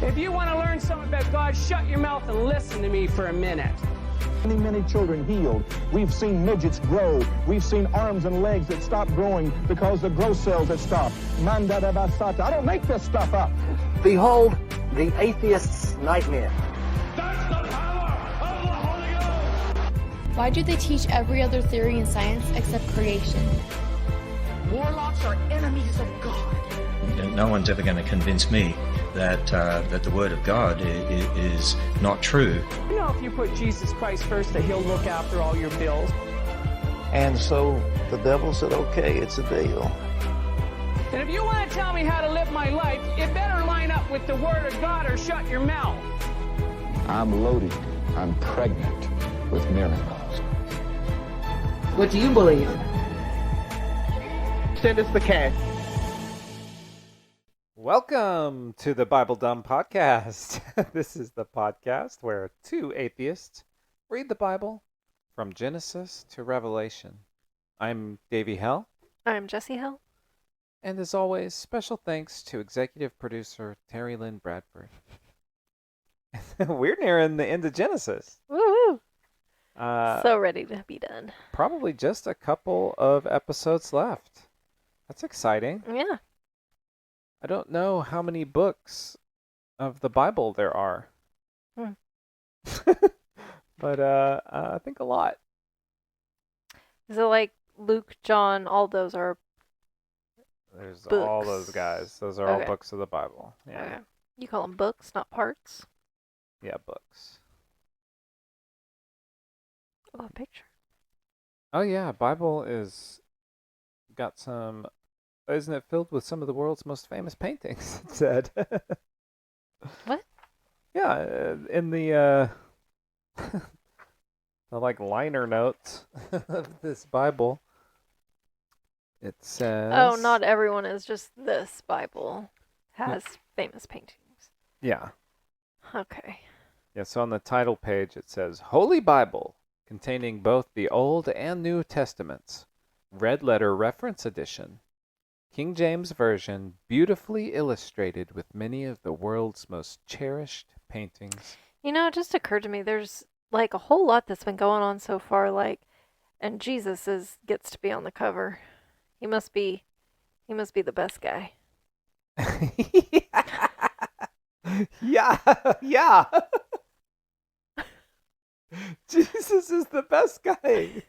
If you want to learn something about God, shut your mouth and listen to me for a minute. Many children healed. We've seen midgets grow. We've seen arms and legs that stop growing because the growth cells had stopped. Manda basata. I don't make this stuff up. Behold the atheist's nightmare. That's the power of the Holy Ghost! Why do they teach every other theory in science except creation? Warlocks are enemies of God. No one's ever going to convince me that the Word of God is not true. You know, if you put Jesus Christ first, that he'll look after all your bills. And so the devil said, okay, it's a deal. And if you want to tell me how to live my life, it better line up with the Word of God or shut your mouth. I'm loaded. I'm pregnant with miracles. What do you believe? Send us the cash. Welcome to the Bible Dumb Podcast. This is the podcast where two atheists read the Bible from Genesis to Revelation. I'm Davey Hell. I'm Jessie Hell. And as always, special thanks to executive producer Terry Lynn Bradford. We're nearing the end of Genesis. Woo-hoo! So ready to be done. Probably just a couple of episodes left. That's exciting. Yeah. I don't know how many books of the Bible there are. But I think a lot. Is it like Luke, John, all those are There's books? all those guys. Those are all Okay. books of the Bible. Yeah. Okay. You call them books, not parts? Yeah, books. Oh, a picture. Oh yeah, Bible is got some. Isn't it filled with some of the world's most famous paintings? It said. What? Yeah, in the the like liner notes of this Bible, it says. Oh, not everyone is just this Bible has famous paintings. Yeah. Okay. Yeah. So on the title page it says Holy Bible, containing both the Old and New Testaments, Red Letter Reference Edition. King James Version, beautifully illustrated with many of the world's most cherished paintings. You know, it just occurred to me there's like a whole lot that's been going on so far, and Jesus gets to be on the cover. He must be the best guy. Yeah, yeah. Jesus is the best guy.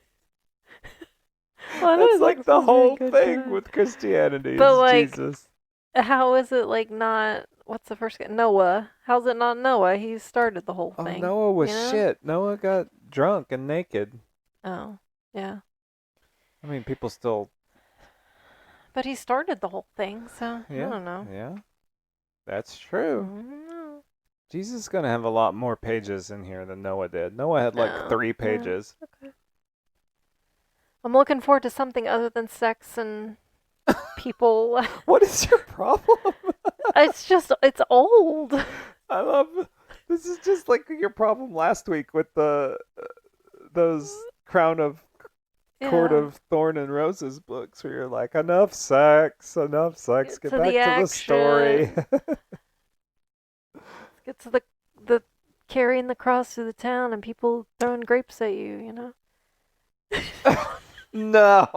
Well, That's like the whole good thing guy. with Christianity. But, is like, Jesus. How is it like not? What's the first guy? Noah. How's it not Noah? He started the whole Oh, thing. Noah was you know? shit. Noah got drunk and naked. Oh, yeah. I mean, people still. But he started the whole thing, so Yeah, I don't know. Yeah, that's true. I don't know. Jesus is gonna have a lot more pages in here than Noah did. Noah had like No, 3 yeah. pages. Okay. I'm looking forward to something other than sex and people. What is your problem? It's old. I love. This is just like your problem last week with the those Crown of Court Yeah. of Thorn and Roses books, where you're like, enough sex, get to back the to the action. story. Get to the carrying the cross through the town and people throwing grapes at you, you know? No.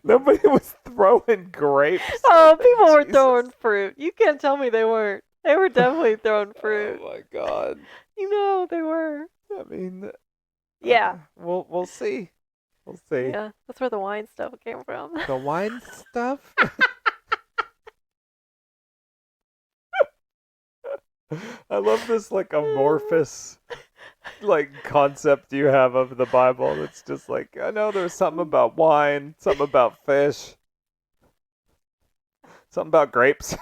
Nobody was throwing grapes. Oh, people were Jesus. throwing fruit. You can't tell me they weren't. They were definitely throwing fruit. Oh my God. You know they were. I mean, Yeah. we'll see. We'll see. Yeah, that's where the wine stuff came from. The wine stuff. I love this like amorphous like concept you have of the Bible. It's just like, I know there's something about wine, something about fish, something about grapes.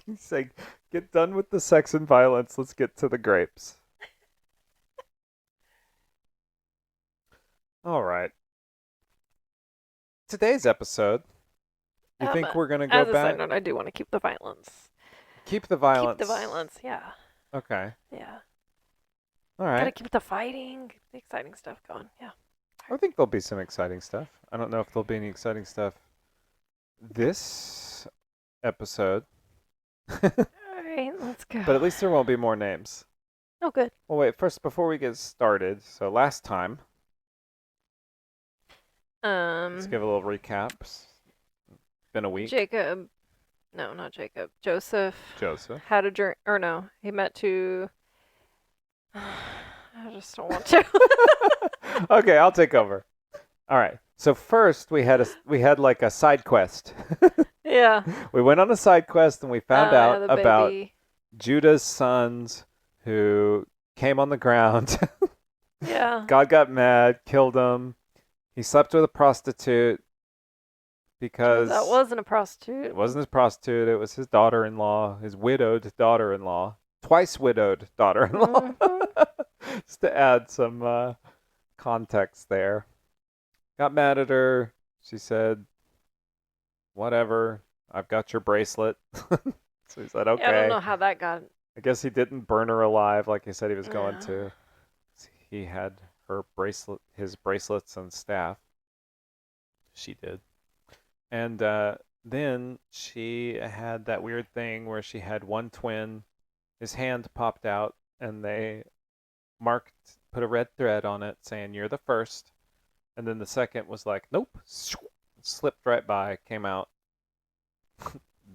He's like, get done with the sex and violence. Let's get to the grapes. All right. Today's episode. You think we're going to go as a back? side note, I do want to keep the violence. Keep the violence. Keep the violence, yeah. Okay. Yeah. All Gotta right. keep the fighting, the exciting stuff going, yeah. I think there'll be some exciting stuff. I don't know if there'll be any exciting stuff this episode, All right, let's go. but at least there won't be more names. Oh, good. Well, wait, first, before we get started, so last time, let's give a little recap. It's been a week. Jacob. No, not Jacob. Joseph had a journey, or no, he met two. I just don't want to. Okay, I'll take over. All right. So first, we had like a side quest. Yeah. We went on a side quest and we found out the about baby. Judah's sons who came on the ground. Yeah. God got mad, killed them. He slept with a prostitute because That wasn't a prostitute. it wasn't his prostitute. It was his daughter-in-law, his widowed daughter-in-law, twice widowed daughter-in-law. Just to add some context there. Got mad at her. She said, "Whatever. I've got your bracelet." So he said, "Okay." Yeah, I don't know how that got. I guess he didn't burn her alive like he said he was going to. He had his bracelets and staff. She did. And then she had that weird thing where she had one twin. His hand popped out and they put a red thread on it saying, "You're the first." And then the second was like, "Nope." Slipped right by, came out.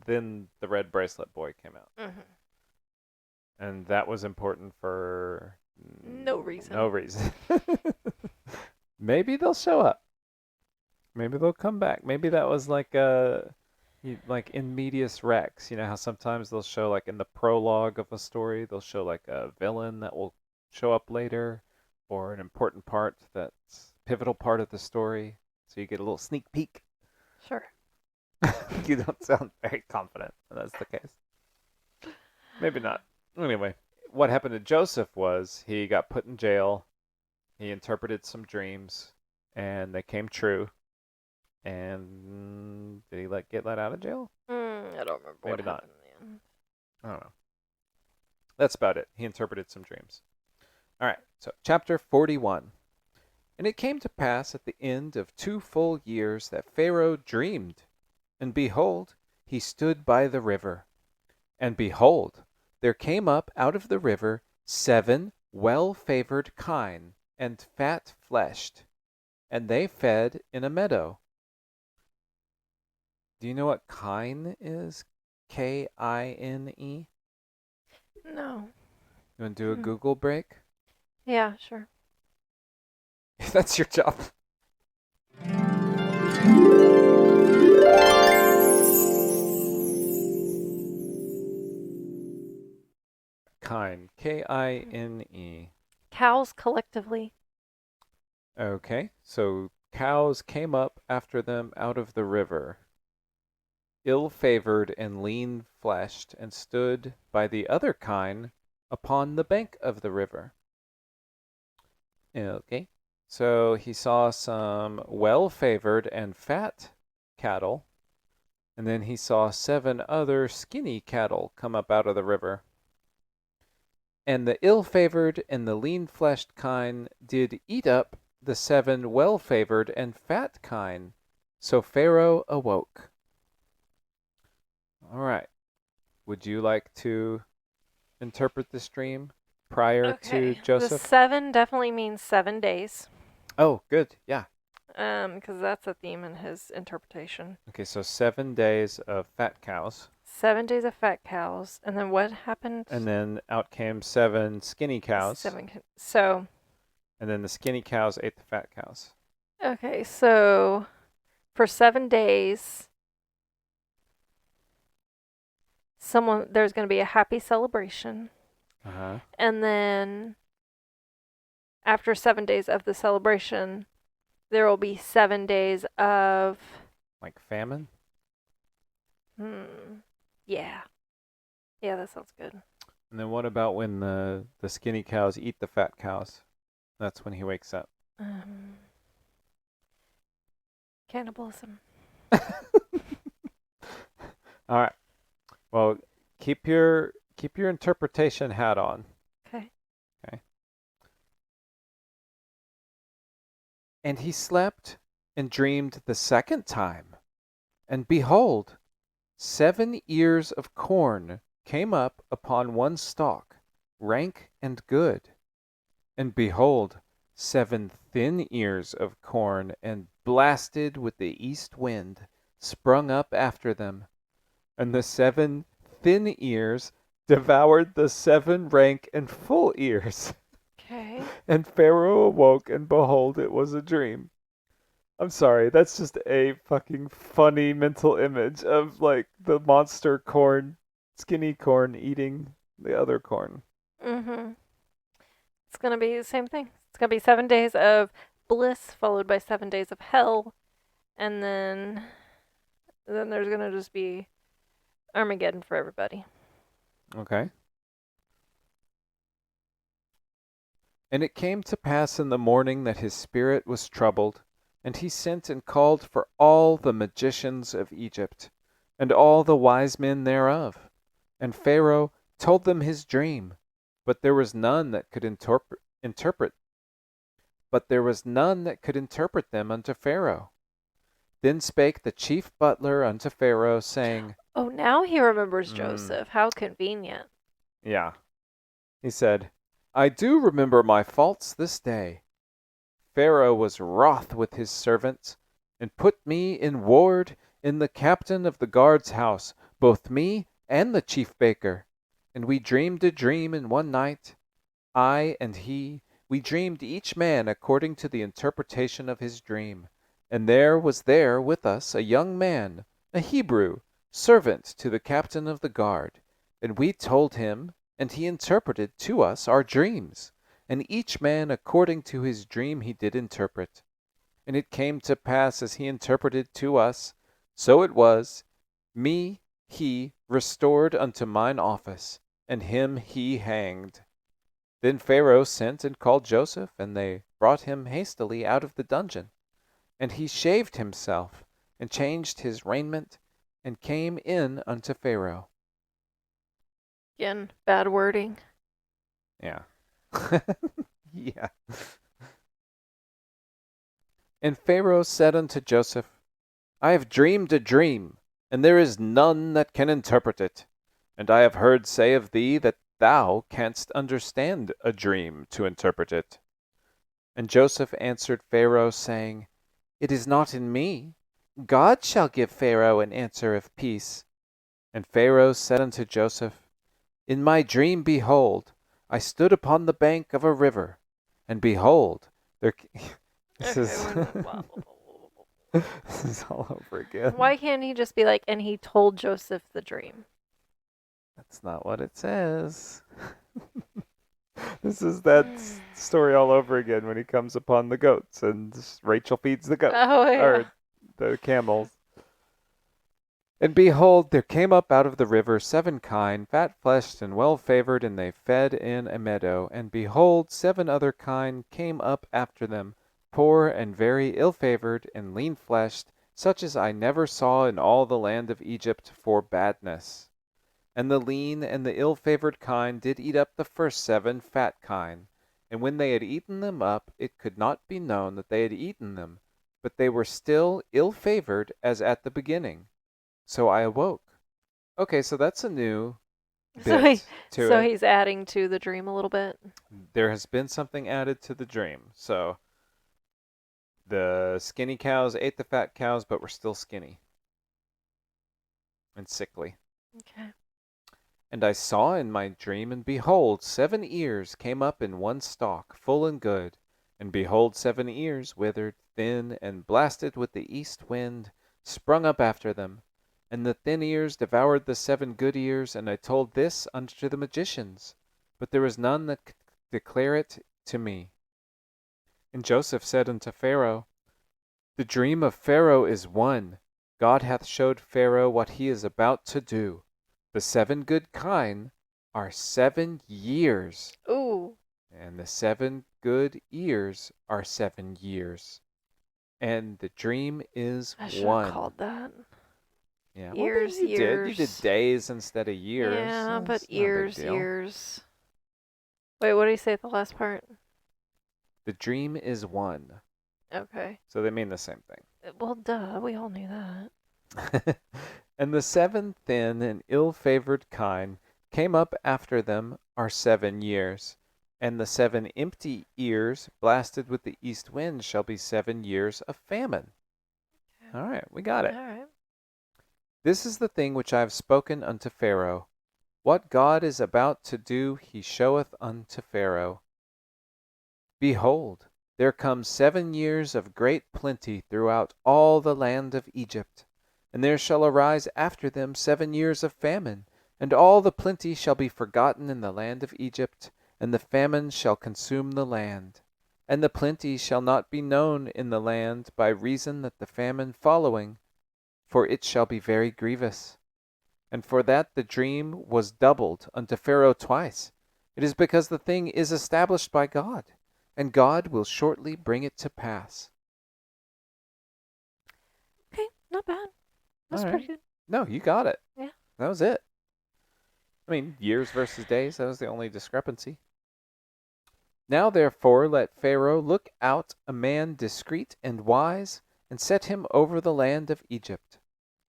Then the red bracelet boy came out. Mm-hmm. And that was important for no reason. No reason. Maybe they'll show up. Maybe they'll come back. Maybe that was like in medias rex. You know how sometimes they'll show like in the prologue of a story, they'll show like a villain that will show up later, or an important part that's pivotal part of the story. So you get a little sneak peek. Sure. You don't sound very confident when that's the case. Maybe not. Anyway, what happened to Joseph was he got put in jail. He interpreted some dreams, and they came true. And did he get let out of jail? I don't remember Maybe what not. happened in the end. I don't know. That's about it. He interpreted some dreams. All right, so chapter 41. And it came to pass at the end of 2 full years that Pharaoh dreamed. And behold, he stood by the river. And behold, there came up out of the river 7 well-favored kine and fat-fleshed, and they fed in a meadow. Do you know what kine is? K-I-N-E? No. You want to do a Google break? Yeah, sure. That's your job. Kine. K-I-N-E. Cows collectively. Okay, so cows came up after them out of the river, ill-favored and lean-fleshed, and stood by the other kine upon the bank of the river. Okay, so he saw some well-favored and fat cattle, and then he saw 7 other skinny cattle come up out of the river. And the ill-favored and the lean-fleshed kine did eat up the 7 well-favored and fat kine. So Pharaoh awoke. All right. Would you like to interpret this dream prior to Joseph? The 7 definitely means 7 days. Oh, good. Yeah. Because that's a theme in his interpretation. Okay, so 7 days of fat cows. 7 days of fat cows, and then what happened? And then out came 7 skinny cows. So. And then the skinny cows ate the fat cows. Okay, so for 7 days, there's going to be a happy celebration. Uh-huh. And then after 7 days of the celebration, there will be 7 days of... Like famine? Yeah. Yeah, that sounds good. And then what about when the skinny cows eat the fat cows? That's when he wakes up. Cannibalism. All right. Well, keep your interpretation hat on. Okay. Okay. And he slept and dreamed the second time, And behold, 7 ears of corn came up upon one stalk, rank and good. And behold, 7 thin ears of corn, and blasted with the east wind, sprung up after them. And the 7 thin ears devoured the 7 rank and full ears. Okay. And Pharaoh awoke, and behold, it was a dream. I'm sorry, that's just a fucking funny mental image of like the monster corn, skinny corn eating the other corn. Mm-hmm. It's gonna be the same thing. It's gonna be 7 days of bliss followed by 7 days of hell, and then there's gonna just be Armageddon for everybody. Okay. And it came to pass in the morning that his spirit was troubled, and he sent and called for all the magicians of Egypt, and all the wise men thereof. And Pharaoh told them his dream, but there was none that could interpret them unto Pharaoh. Then spake the chief butler unto Pharaoh, saying, Oh, now he remembers Joseph. How convenient. Yeah. He said, I do remember my faults this day. Pharaoh was wroth with his servants, and put me in ward in the captain of the guard's house, both me and the chief baker. And we dreamed a dream in one night. I and he, we dreamed each man according to the interpretation of his dream. And there was there with us a young man, a Hebrew, servant to the captain of the guard. And we told him, and he interpreted to us our dreams. And each man according to his dream he did interpret. And it came to pass as he interpreted to us, so it was, me he restored unto mine office, and him he hanged. Then Pharaoh sent and called Joseph, and they brought him hastily out of the dungeon. And he shaved himself, and changed his raiment, and came in unto Pharaoh. Again, bad wording. Yeah. Yeah. And Pharaoh said unto Joseph, I have dreamed a dream, and there is none that can interpret it. And I have heard say of thee that thou canst understand a dream to interpret it. And Joseph answered Pharaoh, saying, It is not in me. God shall give Pharaoh an answer of peace. And Pharaoh said unto Joseph, In my dream, behold, I stood upon the bank of a river, and behold, there. This is all over again. Why can't he just be like, and he told Joseph the dream? That's not what it says. This is that story all over again when he comes upon the goats and Rachel feeds the goats. Oh, yeah. Or the camels. And behold, there came up out of the river 7 kine, fat-fleshed and well-favored, and they fed in a meadow. And behold, 7 other kine came up after them, poor and very ill-favored and lean-fleshed, such as I never saw in all the land of Egypt for badness. And the lean and the ill-favored kine did eat up the first 7 fat kine. And when they had eaten them up, it could not be known that they had eaten them, but they were still ill-favored as at the beginning. So I awoke. Okay, so that's a new bit to So it. he's adding to the dream a little bit. There has been something added to the dream. So the skinny cows ate the fat cows, but were still skinny and sickly. Okay. And I saw in my dream, and behold, 7 ears came up in one stalk, full and good. And behold, 7 ears, withered, thin, and blasted with the east wind, sprung up after them. And the thin ears devoured the 7 good ears, and I told this unto the magicians, but there was none that could declare it to me. And Joseph said unto Pharaoh, The dream of Pharaoh is one. God hath showed Pharaoh what he is about to do. The 7 good kine are 7 years, Ooh. and the 7 good ears are 7 years. And the dream is I should one. have called that. Yeah, Years, well, you did. You did years. days instead of years. Yeah, so but it's not a big years, deal. years. Wait, what did he say at the last part? The dream is one. Okay. So they mean the same thing. Well, duh, we all knew that. And the 7 thin and ill-favored kine came up after them are 7 years. And the 7 empty ears blasted with the east wind shall be 7 years of famine. All right, we got it. All right. This is the thing which I have spoken unto Pharaoh. What God is about to do he showeth unto Pharaoh. Behold, there come 7 years of great plenty throughout all the land of Egypt. And there shall arise after them 7 years of famine, and all the plenty shall be forgotten in the land of Egypt, and the famine shall consume the land. And the plenty shall not be known in the land by reason that the famine following, for it shall be very grievous. And for that the dream was doubled unto Pharaoh twice. It is because the thing is established by God, and God will shortly bring it to pass. Okay, not bad. That's All right. pretty good. No, you got it. Yeah. That was it. I mean, years versus days, that was the only discrepancy. Now therefore let Pharaoh look out a man discreet and wise, and set him over the land of Egypt.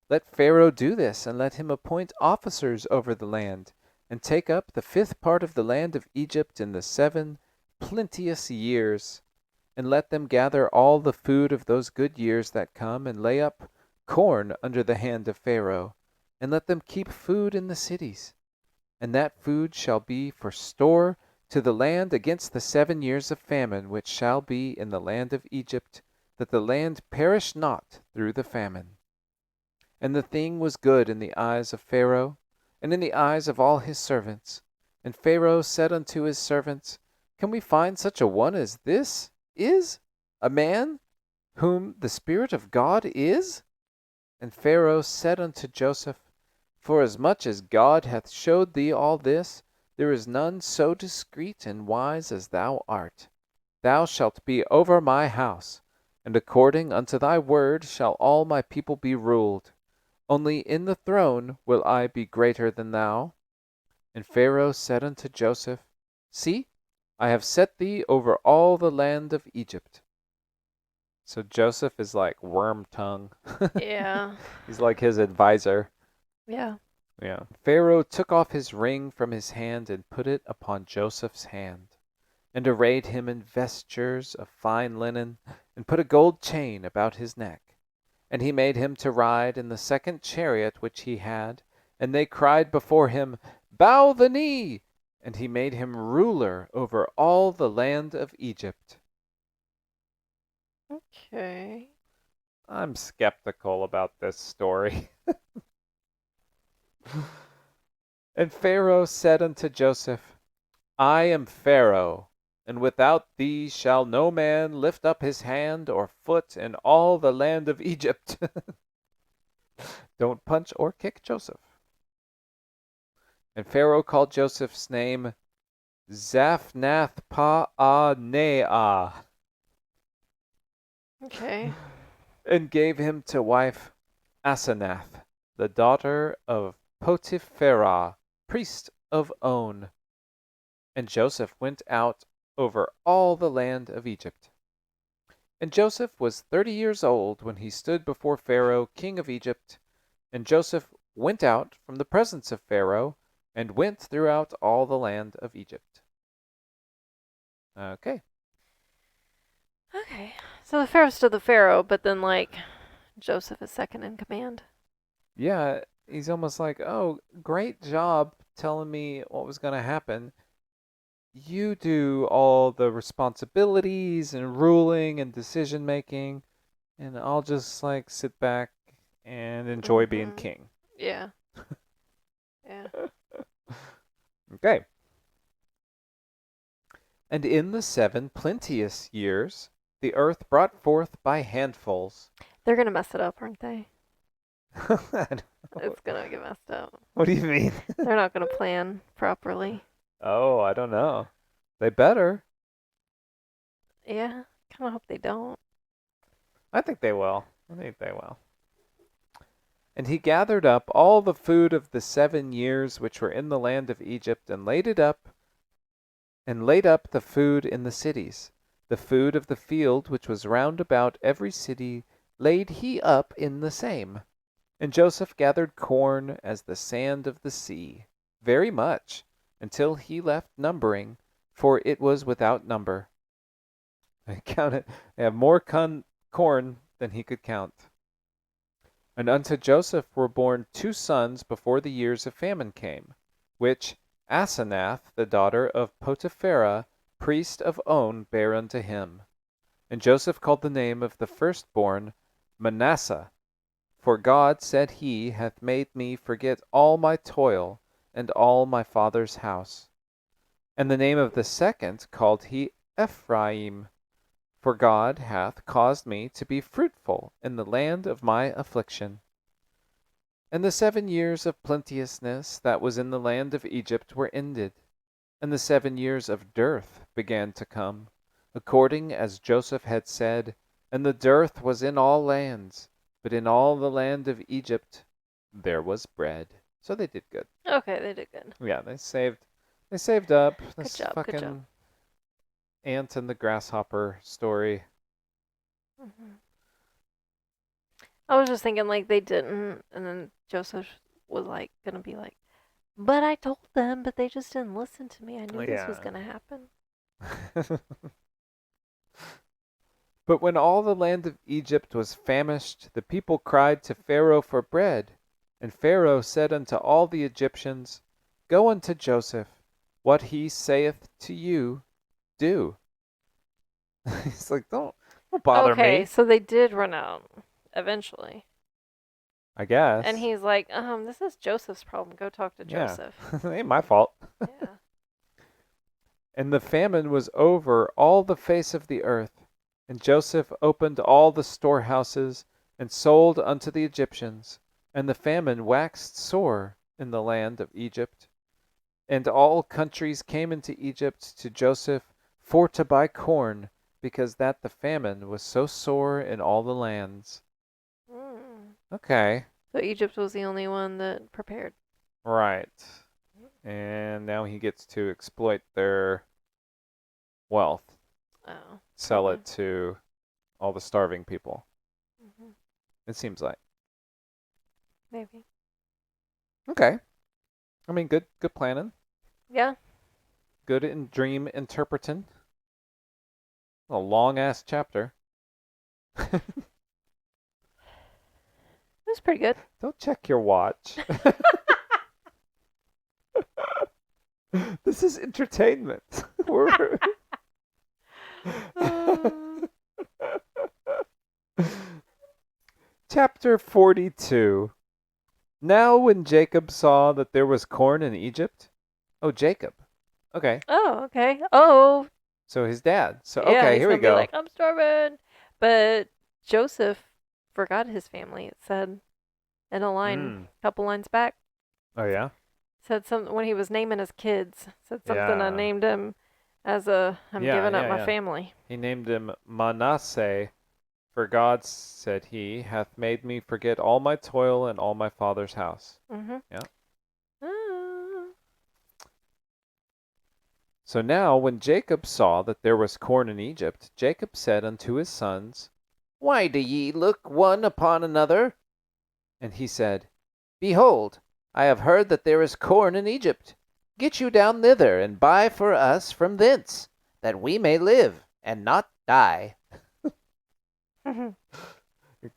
Let Pharaoh do this, and let him appoint officers over the land, and take up the 5th part of the land of Egypt in the 7 plenteous years, and let them gather all the food of those good years that come, and lay up corn under the hand of Pharaoh, and let them keep food in the cities. And that food shall be for store to the land against the 7 years of famine which shall be in the land of Egypt, that the land perish not through the famine. And the thing was good in the eyes of Pharaoh, and in the eyes of all his servants. And Pharaoh said unto his servants, Can we find such a one as this is? A man whom the Spirit of God is? And Pharaoh said unto Joseph, Forasmuch as God hath showed thee all this, there is none so discreet and wise as thou art. Thou shalt be over my house, and according unto thy word shall all my people be ruled. Only in the throne will I be greater than thou. And Pharaoh said unto Joseph, See, I have set thee over all the land of Egypt. So Joseph is like worm tongue. Yeah. He's like his advisor. Yeah. Yeah. Pharaoh took off his ring from his hand and put it upon Joseph's hand, and arrayed him in vestures of fine linen, and put a gold chain about his neck. And he made him to ride in the 2nd chariot which he had, and they cried before him, Bow the knee! And he made him ruler over all the land of Egypt. Okay. I'm skeptical about this story. And Pharaoh said unto Joseph, I am Pharaoh, and without thee shall no man lift up his hand or foot in all the land of Egypt. Don't punch or kick Joseph. And Pharaoh called Joseph's name Zaphnath-paaneah, Okay. and gave him to wife Asenath, the daughter of Potipharah, priest of On. And Joseph went out over all the land of Egypt. And Joseph was 30 years old when he stood before Pharaoh, king of Egypt. And Joseph went out from the presence of Pharaoh, and went throughout all the land of Egypt. Okay. Okay. So the Pharaoh's still the Pharaoh, but then, like, Joseph is second in command. Yeah, he's almost like, oh, great job telling me what was going to happen. You do all the responsibilities and ruling and decision making, and I'll just like sit back and enjoy being king. Yeah. Yeah. Okay. And in the 7 plenteous years, the earth brought forth by handfuls. They're gonna mess it up, aren't they? I don't know. It's gonna get messed up. What do you mean? They're not gonna plan properly. Oh, I don't know. They better. Yeah. Kinda hope they don't. I think they will. I think they will. And he gathered up all the food of the 7 years which were in the land of Egypt, and laid up the food in the cities. The food of the field which was round about every city laid he up in the same. And Joseph gathered corn as the sand of the sea, very much, until he left numbering, for it was without number. I counted, they have more corn than he could count. And unto Joseph were born 2 sons before the years of famine came, which Asenath, the daughter of Potipharah, priest of On, bare unto him. And Joseph called the name of the firstborn Manasseh. For God, said he, hath made me forget all my toil and all my father's house. And the name of the second called he Ephraim. For God hath caused me to be fruitful in the land of my affliction. And the 7 years of plenteousness that was in the land of Egypt were ended, and the 7 years of dearth began to come, according as Joseph had said, and the dearth was in all lands, but in all the land of Egypt there was bread. So they did good. Okay, they did good. Yeah, they saved up. Good This job, fucking good job. ant and the grasshopper story. I was just thinking like they didn't, and then Joseph was like gonna be like, but I told them, but they just didn't listen to me. I knew this was gonna happen. But when all the land of Egypt was famished, the people cried to Pharaoh for bread. And Pharaoh said unto all the Egyptians, Go unto Joseph, what he saith to you, do. He's like, don't bother me. Okay, so they did run out eventually. I guess. And he's like, this is Joseph's problem. Go talk to Yeah. Joseph. Ain't my fault. Yeah. And the famine was over all the face of the earth. And Joseph opened all the storehouses, and sold unto the Egyptians. And the famine waxed sore in the land of Egypt. And all countries came into Egypt to Joseph for to buy corn, because that the famine was so sore in all the lands. Okay. So Egypt was the only one that prepared. Right. And now he gets to exploit their wealth. Oh. Sell it to all the starving people. It seems like. Maybe. Okay. I mean, good planning. Yeah. Good in dream interpreting. A long ass chapter. It was pretty good. Don't check your watch. This is entertainment. Chapter 42. Now when Jacob saw that there was corn in Egypt. Oh, Jacob. Okay. Oh, okay. Oh. So his dad. So Yeah, okay, he's here we gonna go. Be like, I'm starving. But Joseph forgot his family. It said in a line, a couple lines back. Oh yeah. Said something when he was naming his kids. Said something. I Yeah. named him as I'm giving up my family. He named him Manasseh, for God, said he, hath made me forget all my toil and all my father's house. Yeah. So now when Jacob saw that there was corn in Egypt, Jacob said unto his sons, Why do ye look one upon another? And he said, Behold, I have heard that there is corn in Egypt. Get you down thither, and buy for us from thence, that we may live, and not die.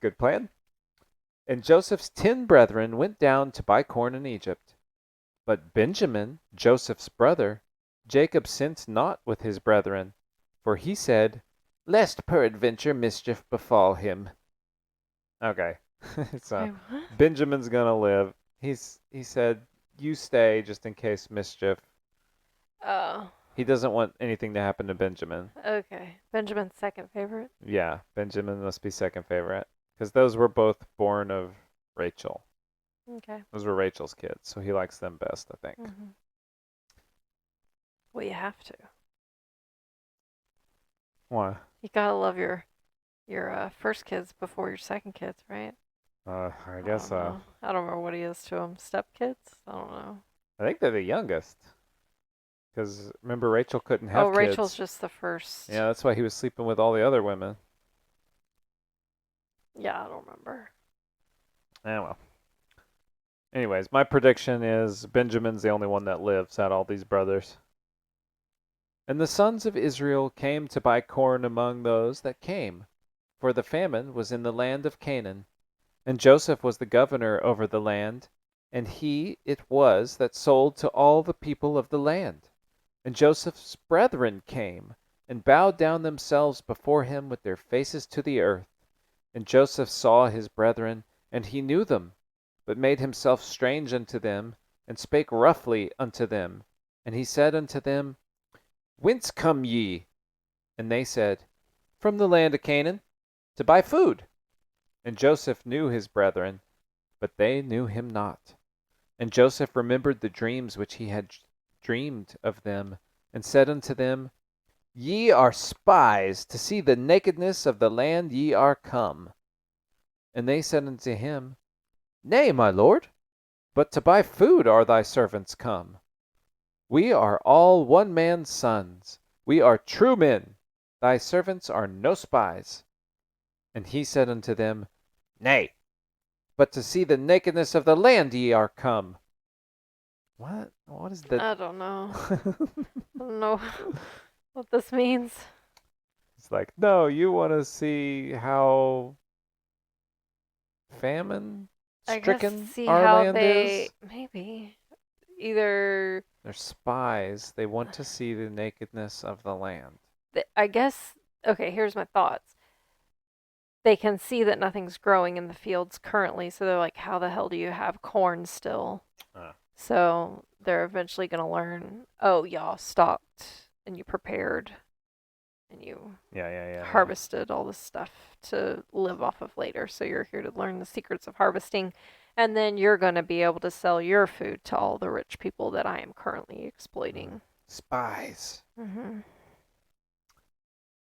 Good plan. And Joseph's 10 brethren went down to buy corn in Egypt. But Benjamin, Joseph's brother, Jacob sent not with his brethren, for he said, Lest peradventure mischief befall him. Okay. So Benjamin's gonna live. He said, you stay just in case mischief. Oh. He doesn't want anything to happen to Benjamin. Okay. Benjamin's second favorite. Yeah, Benjamin must be second favorite. Because those were both born of Rachel. Okay. Those were Rachel's kids, so he likes them best, I think. Well, you have to. Why? You gotta love your first kids before your second kids, right? I guess so. I don't remember what he is to them. Step kids? I don't know. I think they're the youngest. Because remember, Rachel couldn't have kids. Rachel's just the first. Yeah, that's why he was sleeping with all the other women. Yeah, I don't remember. Ah, well. Anyways, my prediction is Benjamin's the only one that lives out of all these brothers. And the sons of Israel came to buy corn among those that came, for the famine was in the land of Canaan. And Joseph was the governor over the land, and he it was that sold to all the people of the land. And Joseph's brethren came, and bowed down themselves before him with their faces to the earth. And Joseph saw his brethren, and he knew them, but made himself strange unto them, and spake roughly unto them. And he said unto them, Whence come ye? And they said, From the land of Canaan, to buy food. And Joseph knew his brethren, but they knew him not. And Joseph remembered the dreams which he had dreamed of them, and said unto them, Ye are spies, to see the nakedness of the land ye are come. And they said unto him, Nay, my lord, but to buy food are thy servants come. We are all one man's sons. We are true men. Thy servants are no spies. And he said unto them, Nay, but to see the nakedness of the land ye are come. What? What is that? I don't know. I don't know what this means. It's like, no, you want to see how famine I guess stricken see our how land they is? maybe either They're spies. They want to see the nakedness of the land. I guess okay, here's my thoughts. They can see that nothing's growing in the fields currently, so they're like, how the hell do you have corn still? So they're eventually going to learn, oh, y'all stocked and you prepared and you Yeah. harvested all this stuff to live off of later. So you're here to learn the secrets of harvesting. And then you're going to be able to sell your food to all the rich people that I am currently exploiting. Spies. Mm-hmm.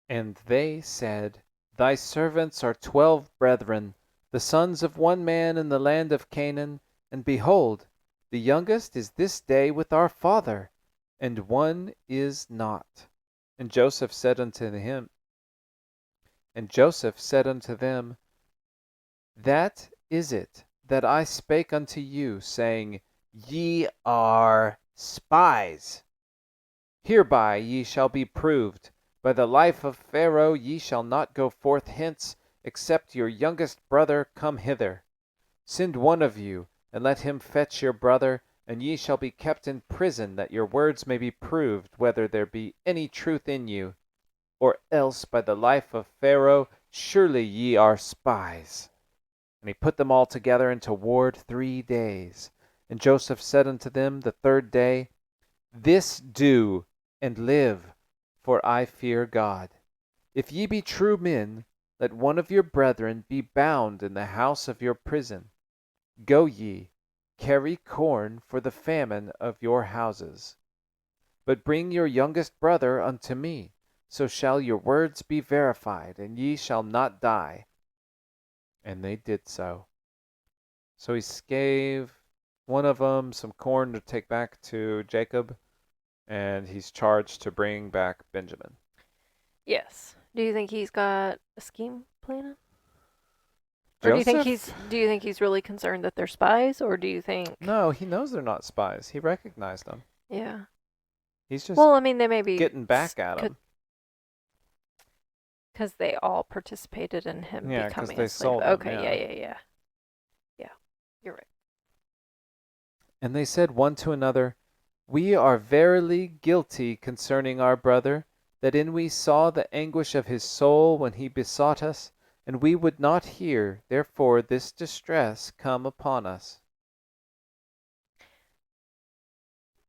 And they said, Thy servants are 12 brethren, the sons of one man in the land of Canaan, and behold, the youngest is this day with our father, and one is not. And Joseph said unto them, That is it that I spake unto you, saying, Ye are spies. Hereby ye shall be proved. By the life of Pharaoh ye shall not go forth hence, except your youngest brother come hither. Send one of you, and let him fetch your brother, and ye shall be kept in prison, that your words may be proved, whether there be any truth in you. Or else by the life of Pharaoh, surely ye are spies. And he put them all together into ward 3 days. And Joseph said unto them the 3rd day, This do, and live, for I fear God. If ye be true men, let one of your brethren be bound in the house of your prison. Go ye, carry corn for the famine of your houses. But bring your youngest brother unto me, so shall your words be verified, and ye shall not die. And they did so. So he gave one of them some corn to take back to Jacob, and he's charged to bring back Benjamin. Yes. Do you think he's got a scheme planning? Or do you think he's really concerned that they're spies, or do you think? No, he knows they're not spies. He recognized them. Yeah. He's just Well, I mean, they may be getting back at him. Because they all participated in him Yeah, 'cause becoming they a slave. sold him, Okay, yeah. yeah. Yeah, you're right. And they said one to another, We are verily guilty concerning our brother, that in we saw the anguish of his soul when he besought us, and we would not hear, therefore this distress come upon us.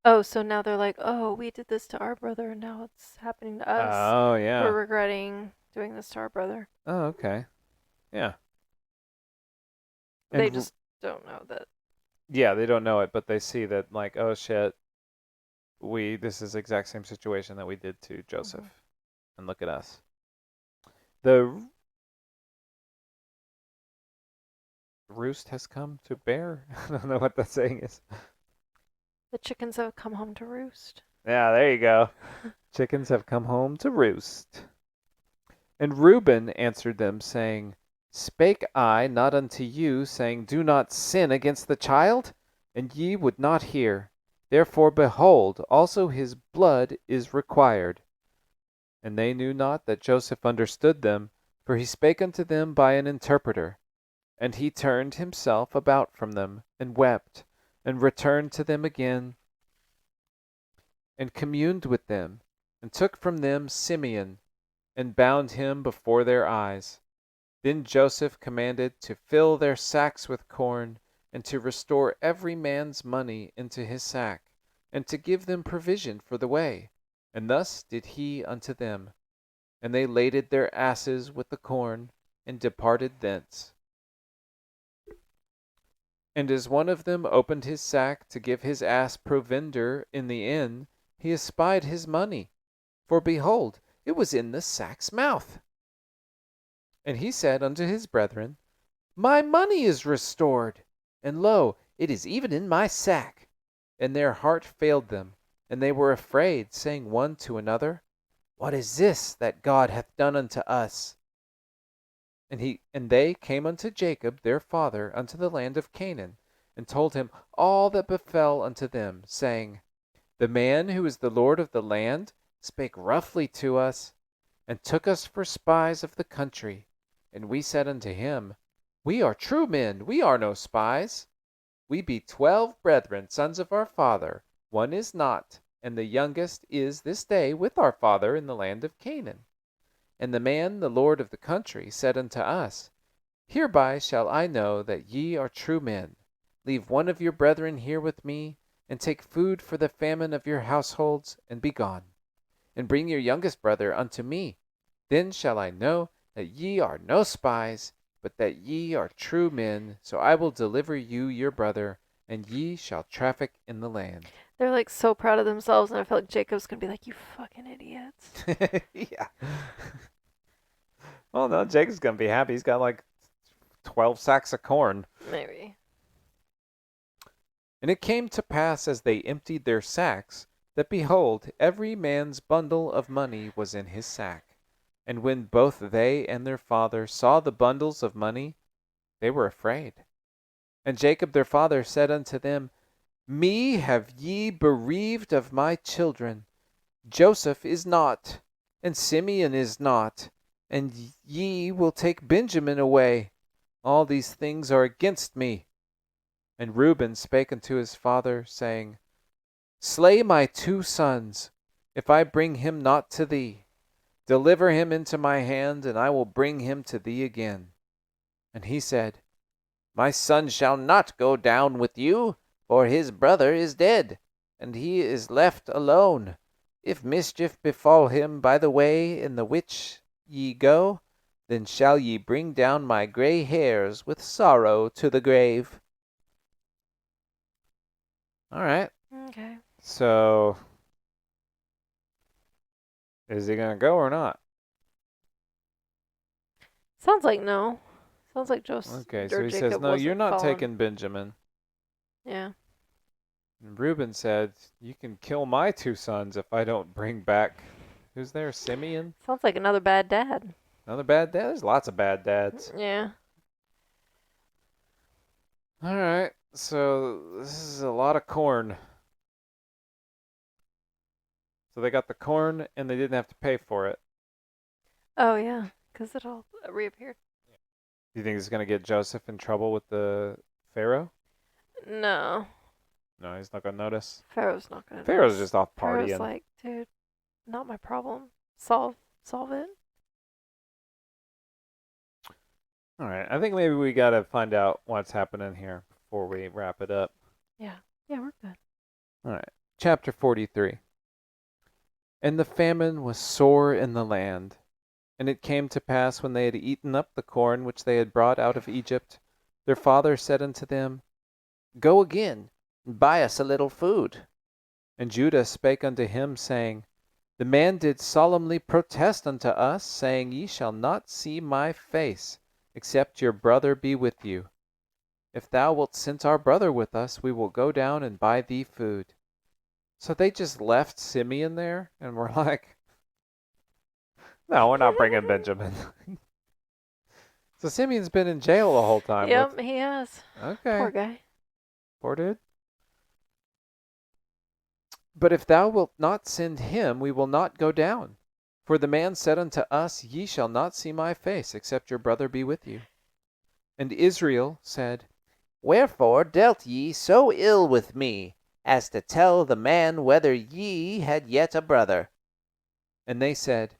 Oh, so now they're like, oh, we did this to our brother, and now it's happening to us. Oh, yeah. We're regretting doing this to our brother. Oh, okay. Yeah. They And just don't know that. yeah, they don't know it, but they see that, like, oh shit, this is the exact same situation that we did to Joseph. And look at us. The roost has come to bear. I don't know what that saying is. The chickens have come home to roost. Yeah, there you go. Chickens have come home to roost. And Reuben answered them, saying, Spake I not unto you, saying, Do not sin against the child? and ye would not hear. Therefore, behold, also his blood is required. And they knew not that Joseph understood them, for he spake unto them by an interpreter. And he turned himself about from them, and wept, and returned to them again, and communed with them, and took from them Simeon, and bound him before their eyes. Then Joseph commanded to fill their sacks with corn, and to restore every man's money into his sack, and to give them provision for the way. And thus did he unto them. And they laded their asses with the corn, and departed thence. And as one of them opened his sack to give his ass provender in the inn, he espied his money. For behold, it was in the sack's mouth. And he said unto his brethren, My money is restored, and lo, it is even in my sack. And their heart failed them, and they were afraid, saying one to another, What is this that God hath done unto us? And they came unto Jacob their father unto the land of Canaan, and told him all that befell unto them, saying, The man who is the Lord of the land spake roughly to us, and took us for spies of the country. And we said unto him, We are true men, we are no spies. We be 12 brethren, sons of our father. One is not, and the youngest is this day with our father in the land of Canaan. And the man, the lord of the country, said unto us, Hereby shall I know that ye are true men. Leave one of your brethren here with me, and take food for the famine of your households, and be gone. And bring your youngest brother unto me. Then shall I know that ye are no spies, but that ye are true men. So I will deliver you your brother, and ye shall traffic in the land. They're like so proud of themselves, and I feel like Jacob's gonna be like, You fucking idiots. Yeah. Well, no, Jacob's going to be happy. He's got like 12 sacks of corn. Maybe. And it came to pass as they emptied their sacks, that behold, every man's bundle of money was in his sack. And when both they and their father saw the bundles of money, they were afraid. And Jacob their father said unto them, Me have ye bereaved of my children. Joseph is not, and Simeon is not, and ye will take Benjamin away. All these things are against me. And Reuben spake unto his father, saying, Slay my 2 sons, if I bring him not to thee. Deliver him into my hand, and I will bring him to thee again. And he said, My son shall not go down with you, for his brother is dead, and he is left alone. If mischief befall him by the way in the which ye go, then shall ye bring down my gray hairs with sorrow to the grave. All right. Okay. So, is he going to go or not? Sounds like no. Sounds like Joseph. Okay, so he says, No, you're not taking Benjamin. Yeah. And Reuben said, You can kill my 2 sons if I don't bring back. Who's there? Simeon? Sounds like another bad dad. Another bad dad? There's lots of bad dads. Yeah. All right, so this is a lot of corn. So they got the corn and they didn't have to pay for it. Oh, yeah. Because it all reappeared. Do you think it's going to get Joseph in trouble with the Pharaoh? No. No, he's not going to notice. Pharaoh's not going to Pharaoh's just off partying. Pharaoh's like, dude, not my problem. Solve it. All right, I think maybe we got to find out what's happening here before we wrap it up. Yeah. Yeah, we're good. All right, chapter 43. And the famine was sore in the land. And it came to pass when they had eaten up the corn which they had brought out of Egypt, their father said unto them, Go again, and buy us a little food. And Judah spake unto him, saying, The man did solemnly protest unto us, saying, Ye shall not see my face, except your brother be with you. If thou wilt send our brother with us, we will go down and buy thee food. So they just left Simeon there, and were like, No, we're not bringing Benjamin. So Simeon's been in jail the whole time. Yep, he has. Okay. Poor guy. Poor dude. But if thou wilt not send him, we will not go down. For the man said unto us, Ye shall not see my face, except your brother be with you. And Israel said, Wherefore dealt ye so ill with me, as to tell the man whether ye had yet a brother? And they said,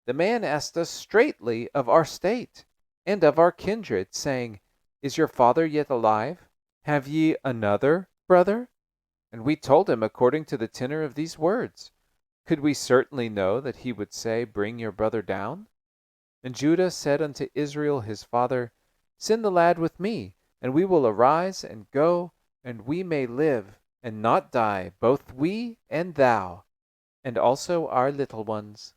The man asked us straitly of our state, and of our kindred, saying, Is your father yet alive? Have ye another brother? And we told him according to the tenor of these words. Could we certainly know that he would say, Bring your brother down? And Judah said unto Israel his father, Send the lad with me, and we will arise and go, and we may live, and not die, both we and thou, and also our little ones.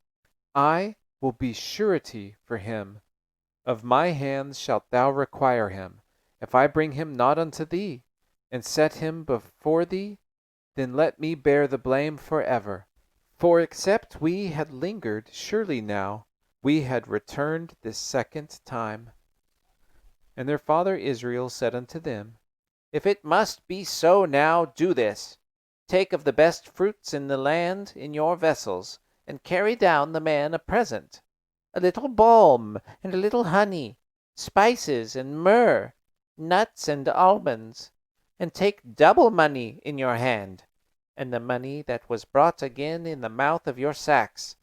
I will be surety for him. Of my hands shalt thou require him. If I bring him not unto thee, and set him before thee, then let me bear the blame forever. For except we had lingered, surely now we had returned this second time. And their father Israel said unto them, If it must be so now, do this. Take of the best fruits in the land in your vessels, and carry down the man a present, a little balm, and a little honey, spices and myrrh, nuts and almonds, and take double money in your hand, and the money that was brought again in the mouth of your sacks.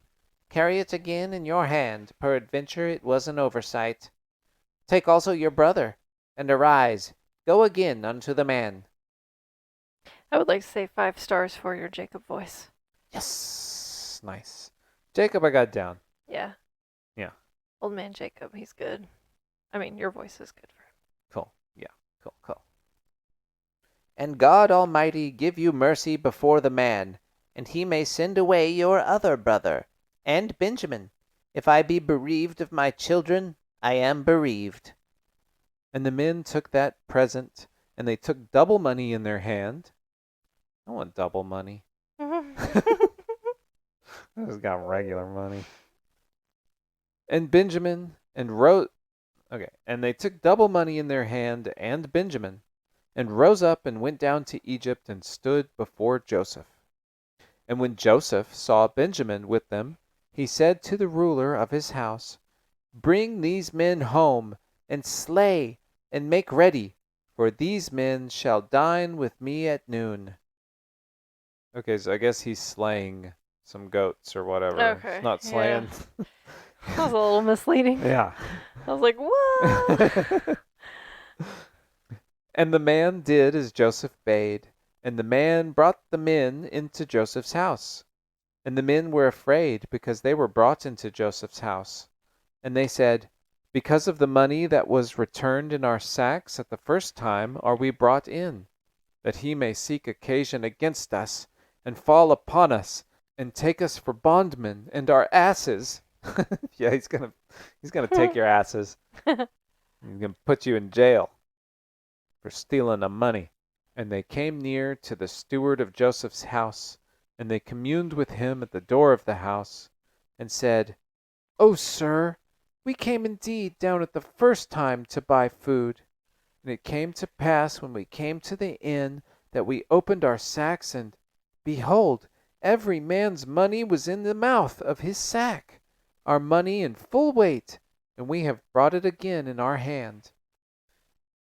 Carry it again in your hand, peradventure it was an oversight. Take also your brother, and arise, go again unto the man. I would like to say 5 stars for your Jacob voice. Yes, nice. Jacob, I got down. Yeah. Yeah. Old man Jacob, he's good. I mean, your voice is good for him. Cool. Yeah, cool. And God Almighty give you mercy before the man, and he may send away your other brother, and Benjamin. If I be bereaved of my children, I am bereaved. And the men took that present, and they took double money in their hand. I want double money. I just got regular money. And Benjamin, and they took double money in their hand, and Benjamin, and rose up and went down to Egypt and stood before Joseph. And when Joseph saw Benjamin with them, he said to the ruler of his house, Bring these men home, and slay, and make ready, for these men shall dine with me at noon. Okay, so I guess he's slaying some goats or whatever. Okay, It's not slaying. That was a little misleading. Yeah. I was like, what? And the man did as Joseph bade, and the man brought the men into Joseph's house. And the men were afraid, because they were brought into Joseph's house. And they said, Because of the money that was returned in our sacks at the first time are we brought in, that he may seek occasion against us, and fall upon us, and take us for bondmen, and our asses. Yeah, he's gonna take your asses. He's gonna put you in jail for stealing the money. And they came near to the steward of Joseph's house, and they communed with him at the door of the house, and said, O sir, we came indeed down at the first time to buy food. And it came to pass when we came to the inn that we opened our sacks, and behold, every man's money was in the mouth of his sack, our money in full weight, and we have brought it again in our hand.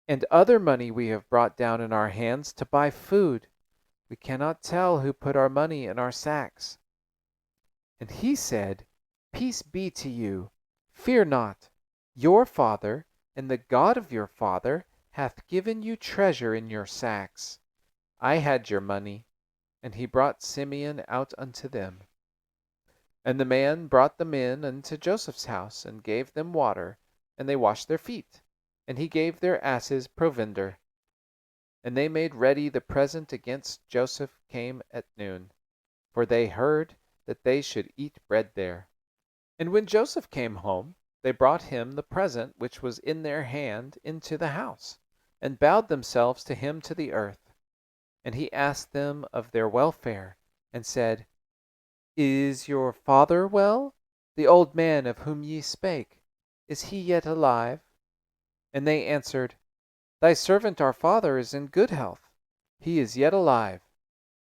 And other money we have brought down in our hands to buy food. We cannot tell who put our money in our sacks. And he said, Peace be to you. Fear not. Your father and the God of your father hath given you treasure in your sacks. I had your money. And he brought Simeon out unto them. And the man brought the men unto Joseph's house, and gave them water, and they washed their feet. And he gave their asses provender. And they made ready the present against Joseph came at noon, for they heard that they should eat bread there. And when Joseph came home, they brought him the present which was in their hand into the house, and bowed themselves to him to the earth. And he asked them of their welfare, and said, Is your father well? The old man of whom ye spake, is he yet alive? And they answered, Thy servant our father is in good health. He is yet alive.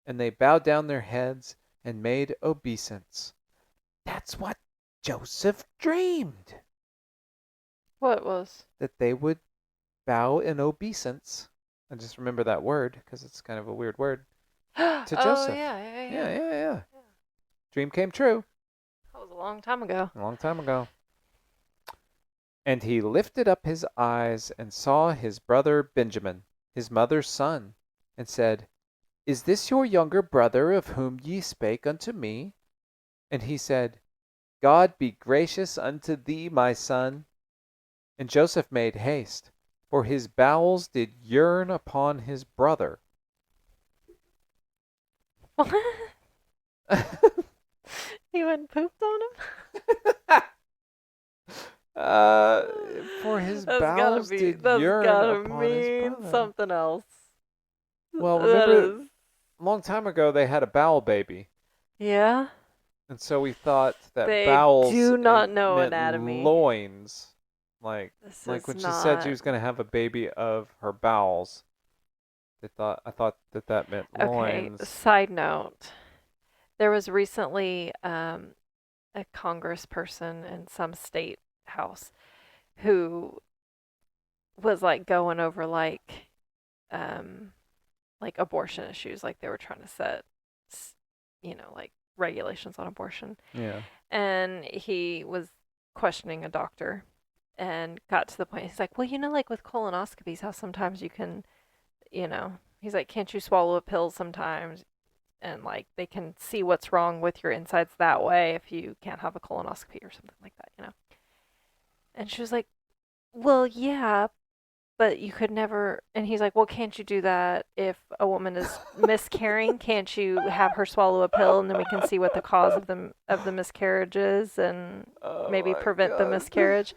and they bowed down their heads and made obeisance. That's what Joseph dreamed, What was? that they would bow in obeisance. I just remember that word because it's kind of a weird word. To Oh, Joseph. yeah. Yeah. Dream came true. That was a long time ago. A long time ago. And he lifted up his eyes and saw his brother Benjamin, his mother's son, and said, Is this your younger brother of whom ye spake unto me? And he said, God be gracious unto thee, my son. And Joseph made haste, for his bowels did yearn upon his brother. What? He went and pooped on him? For his That's bowels gotta be, did that's yearn gotta upon his mean brother. something else. Well, That remember, is- a long time ago they had a bowel baby. Yeah? And so we thought that They bowels do not know meant anatomy. loins. Like This when is she said she not- was going to have a baby of her bowels. I thought that meant Okay, loins. side note. There was recently a congressperson in some state house who was like going over like abortion issues, like they were trying to set like regulations on abortion. Yeah. And he was questioning a doctor and got to the point, he's like, well, like with colonoscopies, how sometimes you can, he's like, can't you swallow a pill sometimes? And like they can see what's wrong with your insides that way if you can't have a colonoscopy or something like that. And she was like, well, yeah, but you could never. And he's like, well, can't you do that if a woman is miscarrying? Can't you have her swallow a pill and then we can see what the cause of the miscarriage is and maybe prevent the miscarriage?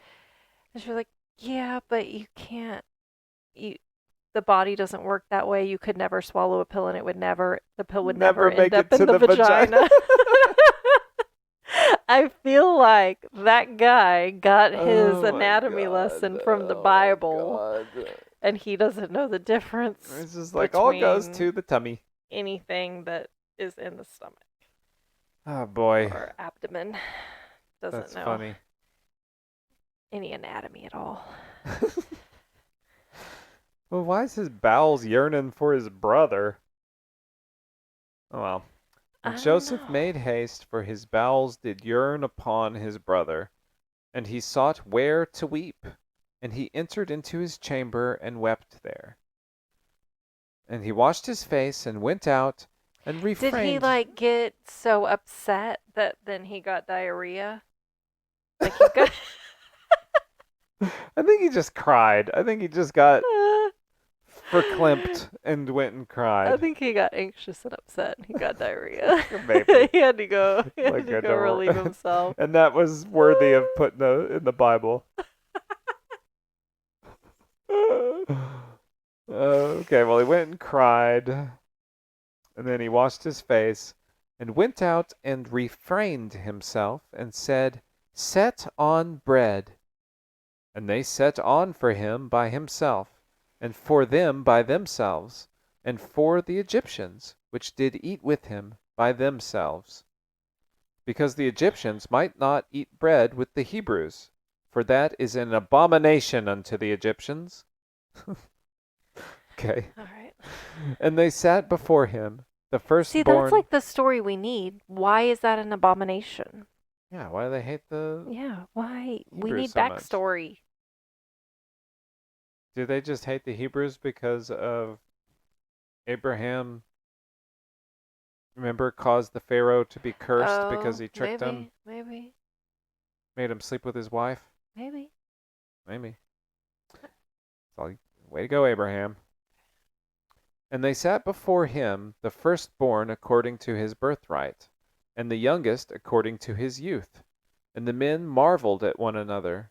And she was like, yeah, but you can't. The body doesn't work that way. You could never swallow a pill and the pill would never make end up it to in the the vagina. vagina. I feel like that guy got his Oh my anatomy God. lesson from the Oh my Bible, God. and he doesn't know the difference It's just like all goes between to the tummy. anything that is in the stomach Oh boy. or abdomen. Doesn't That's know funny. any anatomy at all. Well, why is his bowels yearning for his brother? Oh well. I And don't Joseph know. made haste, for his bowels did yearn upon his brother. And he sought where to weep. And he entered into his chamber and wept there. And he washed his face and went out and refrained. Did he like get so upset that then he got diarrhea? Like he got I think he just cried. I think he just got verklempt and went and cried. I think he got anxious and upset and he got diarrhea. Maybe. He had to go. He had Like to I go don't- relieve himself. And that was worthy of putting in the Bible. Okay, well, he went and cried, and then he washed his face, and went out and refrained himself, and said, Set on bread. And they set on for him by himself, and for them by themselves, and for the Egyptians, which did eat with him by themselves. Because the Egyptians might not eat bread with the Hebrews, for that is an abomination unto the Egyptians. Okay. All right. And they sat before him, the firstborn. See, that's like the story we need. Why is that an abomination? Yeah, why do they hate the... Yeah, why? We Hebrews need so much? backstory. Do they just hate the Hebrews because of Abraham, remember, caused the Pharaoh to be cursed because he tricked him, Maybe. made him sleep with his wife? Maybe. Maybe. Way to go, Abraham. And they sat before him, the firstborn according to his birthright, and the youngest according to his youth. And the men marveled at one another.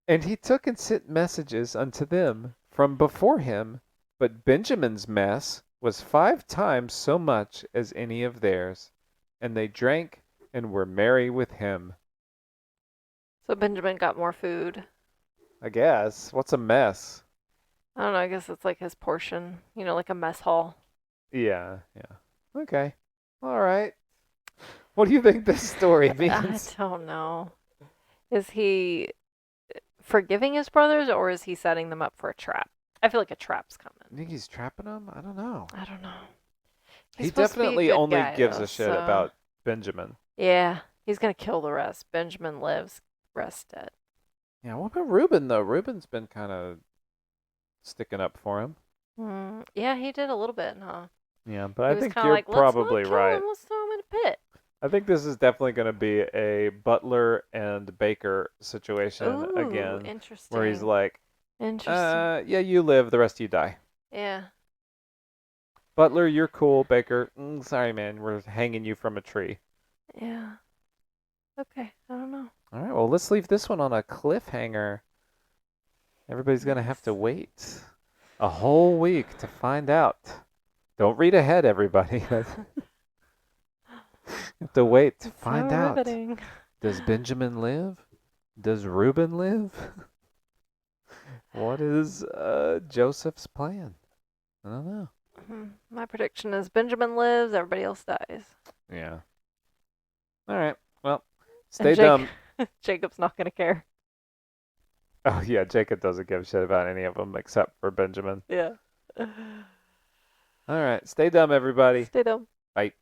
And he took and sent messages unto them from before him, but Benjamin's mess was 5 times so much as any of theirs. And they drank and were merry with him. So Benjamin got more food. I guess. What's a mess? I don't know. I guess it's like his portion. Like a mess hall. Yeah. Okay. All right. What do you think this story I means? don't know. Is he forgiving his brothers or is he setting them up for a trap? I feel like a trap's You coming. think he's trapping them? I don't know. I don't know. He He's supposed to be a definitely good only guy, gives though, a shit so- about Benjamin. Yeah, he's gonna kill the rest. Benjamin lives, rest dead. Yeah, what about Reuben, though? Reuben's been kind of sticking up for him. Yeah, he did a little bit, huh? Yeah, but He I was think kinda you're like, probably let's not kill right. him, let's throw him in a pit. I think this is definitely going to be a Butler and Baker situation Ooh, again, interesting. where he's like, Interesting. yeah, you live, the rest of you die. Yeah. Butler, you're cool. Baker, sorry, man, we're hanging you from a tree. Yeah. Okay, I don't know. All right, well, let's leave this one on a cliffhanger. Everybody's going to have to Nice. wait a whole week to find out. Don't read ahead, everybody. You have to wait to find out. Riveting. Does Benjamin live? Does Reuben live? What is Joseph's plan? I don't know. My prediction is Benjamin lives, everybody else dies. Yeah. All right. Well, And stay dumb. Jacob's not gonna care. Oh, yeah. Jacob doesn't give a shit about any of them except for Benjamin. Yeah. All right. Stay dumb, everybody. Stay dumb. Bye.